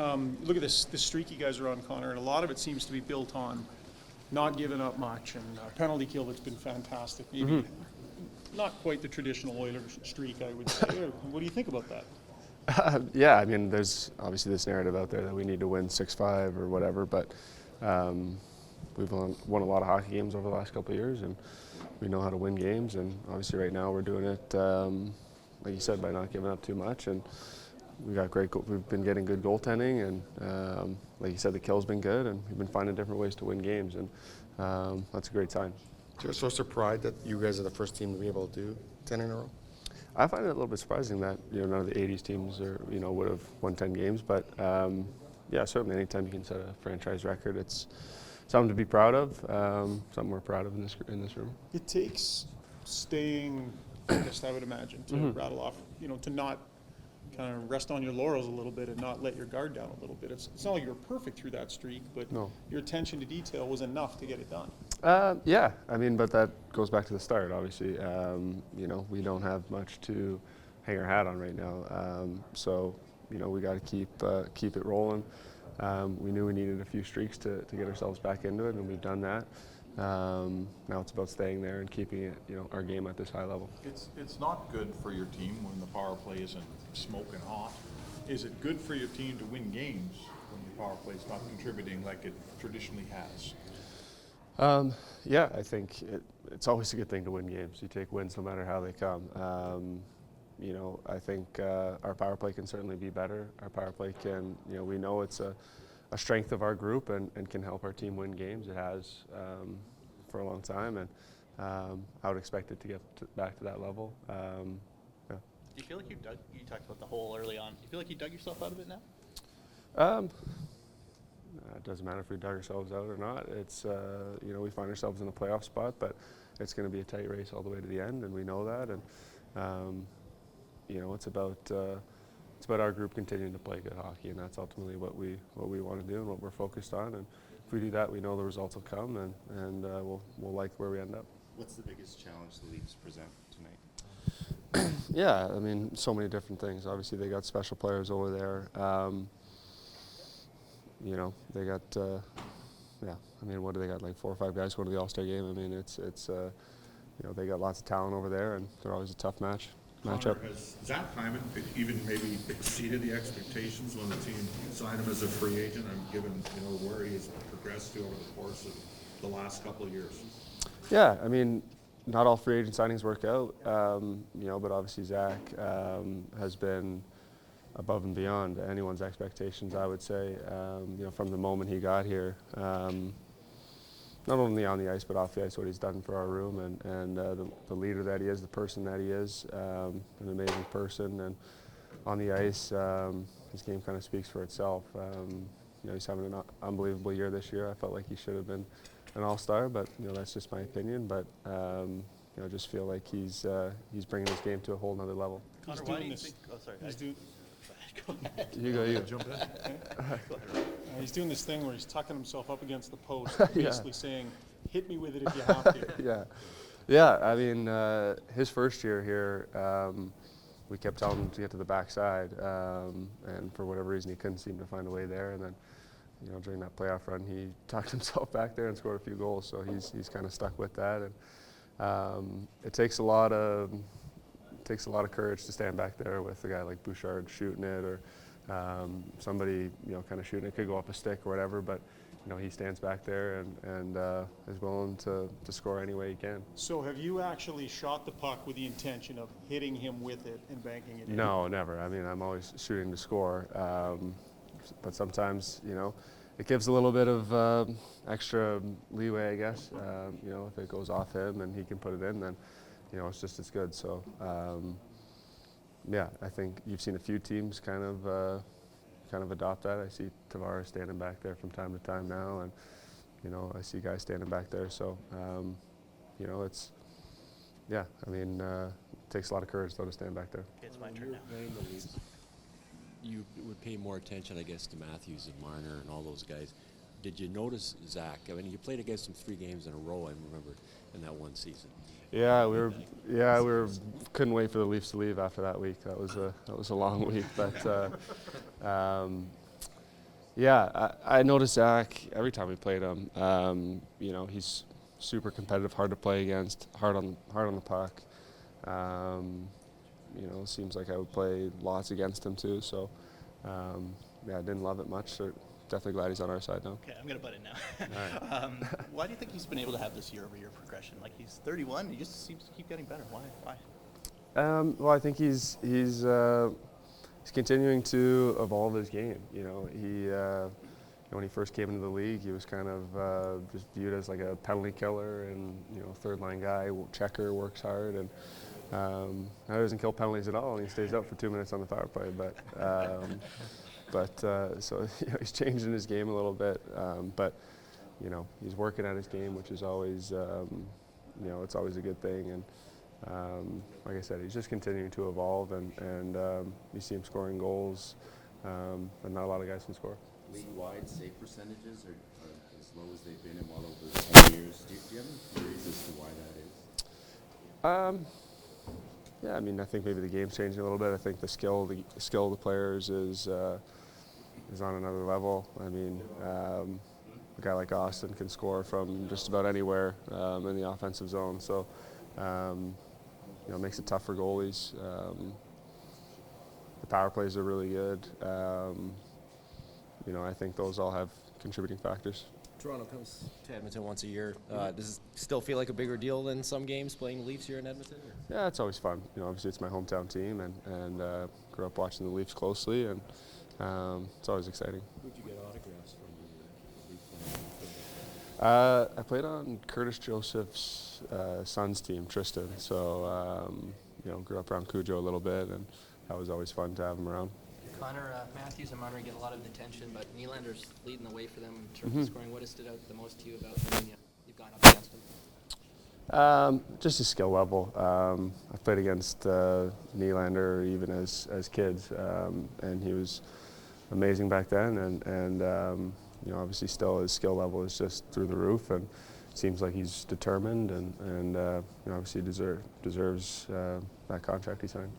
Look at this streak you guys are on, Connor, and a lot of it seems to be built on not giving up much, and penalty kill that's been fantastic. Maybe not quite the traditional Oilers streak, I would say. What do you think about that? Yeah, I mean, there's obviously this narrative out there that we need to win 6-5 or whatever, but we've won a lot of hockey games over the last couple of years, and we know how to win games. And obviously, right now we're doing it, like you said, by not giving up too much. And we've been getting good goaltending, and like you said, the kill's been good, and we've been finding different ways to win games, and that's a great sign. Is there a source of pride that you guys are the first team to be able to do 10 in a row? I find it a little bit surprising that none of the '80s teams would have won 10 games, but yeah, certainly anytime you can set a franchise record, it's something to be proud of, something we're proud of in this room. It takes staying focused, I would imagine, to rattle off, to not kind of rest on your laurels a little bit and not let your guard down a little bit. It's not like you were perfect through that streak, but No. your attention to detail was enough to get it done. Yeah, I mean, but that goes back to the start, obviously. We don't have much to hang our hat on right now. So, we got to keep it rolling. We knew we needed a few streaks to get ourselves back into it, and we've done that. Now it's about staying there and keeping it, our game at this high level. It's not good for your team when the power play isn't smoking hot. Is it good for your team to win games when the power play is not contributing like it traditionally has? Yeah, I think it's always a good thing to win games. You take wins no matter how they come. I think our power play can certainly be better. Our power play can, we know it's a strength of our group and can help our team win games. It has for a long time, and I would expect it to get back to that level. Yeah. Do you feel like you talked about the hole early on, do you feel like you dug yourself out of it now? It doesn't matter if we dug ourselves out or not. It's, we find ourselves in a playoff spot, but it's going to be a tight race all the way to the end, and we know that. And, it's about our group continuing to play good hockey, and that's ultimately what we want to do and what we're focused on. And if we do that, we know the results will come, and we'll like where we end up. What's the biggest challenge the Leafs present tonight? Yeah, I mean, so many different things. Obviously, they got special players over there. They got, what do they got, like 4 or 5 guys going to the All-Star game? I mean, it's they got lots of talent over there, and they're always a tough matchup. Has Zach Hyman even maybe exceeded the expectations when the team signed him as a free agent, and given where he has progressed to over the course of the last couple of years? Yeah, I mean, not all free agent signings work out, but obviously Zach has been above and beyond anyone's expectations, I would say, from the moment he got here. Not only on the ice, but off the ice, what he's done for our room, and the leader that he is, the person that he is, an amazing person. And on the ice, his game kind of speaks for itself. He's having an unbelievable year this year. I felt like he should have been an all-star, but that's just my opinion. But I just feel like he's bringing his game to a whole nother level. Connor, why do you think? Oh, sorry. Go ahead. You go. Jump in. He's doing this thing where he's tucking himself up against the post, basically saying, hit me with it if you have to. Yeah. I mean, his first year here, we kept telling him to get to the backside, and for whatever reason, he couldn't seem to find a way there. And then, during that playoff run, he tucked himself back there and scored a few goals. So he's kind of stuck with that, and it takes a lot of courage to stand back there with a guy like Bouchard shooting it, or somebody kind of shooting it. Could go up a stick or whatever, but he stands back there and is willing to score any way he can. So have you actually shot the puck with the intention of hitting him with it and banking it in? No, never. I mean, I'm always shooting to score, but sometimes it gives a little bit of extra leeway, I guess. If it goes off him and he can put it in, then it's just as good. So, I think you've seen a few teams kind of adopt that. I see Tavares standing back there from time to time now, and I see guys standing back there. So, it takes a lot of courage though to stand back there. Okay, it's my turn now. You would pay more attention, I guess, to Matthews and Marner and all those guys. Did you notice Zach? I mean, you played against him 3 games in a row, I remember, in that one season. Yeah, we couldn't wait for the Leafs to leave after that week. That was a long week, but Yeah, I noticed Zach every time we played him. He's super competitive, hard to play against, hard on the puck. Seems like I would play lots against him too. So, I didn't love it much. So definitely glad he's on our side now. Okay, I'm gonna butt in now. Why do you think he's been able to have this year-over-year progression? Like he's 31, he just seems to keep getting better. Why? Well, I think he's continuing to evolve his game. When he first came into the league, he was kind of just viewed as like a penalty killer and third line guy, checker, works hard, and now he doesn't kill penalties at all, and he stays out for 2 minutes on the power play. So he's changing his game a little bit, but he's working at his game, which is always it's always a good thing. And like I said, he's just continuing to evolve, and you see him scoring goals, but not a lot of guys can score. League-wide save percentages are as low as they've been in well over 10 years. Do you have any theories as to why that is? Yeah, I mean, I think maybe the game's changing a little bit. I think the skill of the players is on another level. I mean, a guy like Austin can score from just about anywhere in the offensive zone. So, it makes it tough for goalies. The power plays are really good. I think those all have contributing factors. Toronto comes to Edmonton once a year. Does it still feel like a bigger deal than some games playing the Leafs here in Edmonton? Or? Yeah, it's always fun. Obviously it's my hometown team, and grew up watching the Leafs closely, and it's always exciting. Who'd you get autographs from? I played on Curtis Joseph's son's team, Tristan. So grew up around Cujo a little bit, and that was always fun to have him around. Connor, Matthews and Marner get a lot of attention, but Nylander's leading the way for them in terms of scoring. What has stood out the most to you about him? You've gone up against him? Just his skill level. I've played against Nylander even as kids, and he was amazing back then. And obviously still his skill level is just through the roof, and it seems like he's determined, and obviously deserves that contract he signed.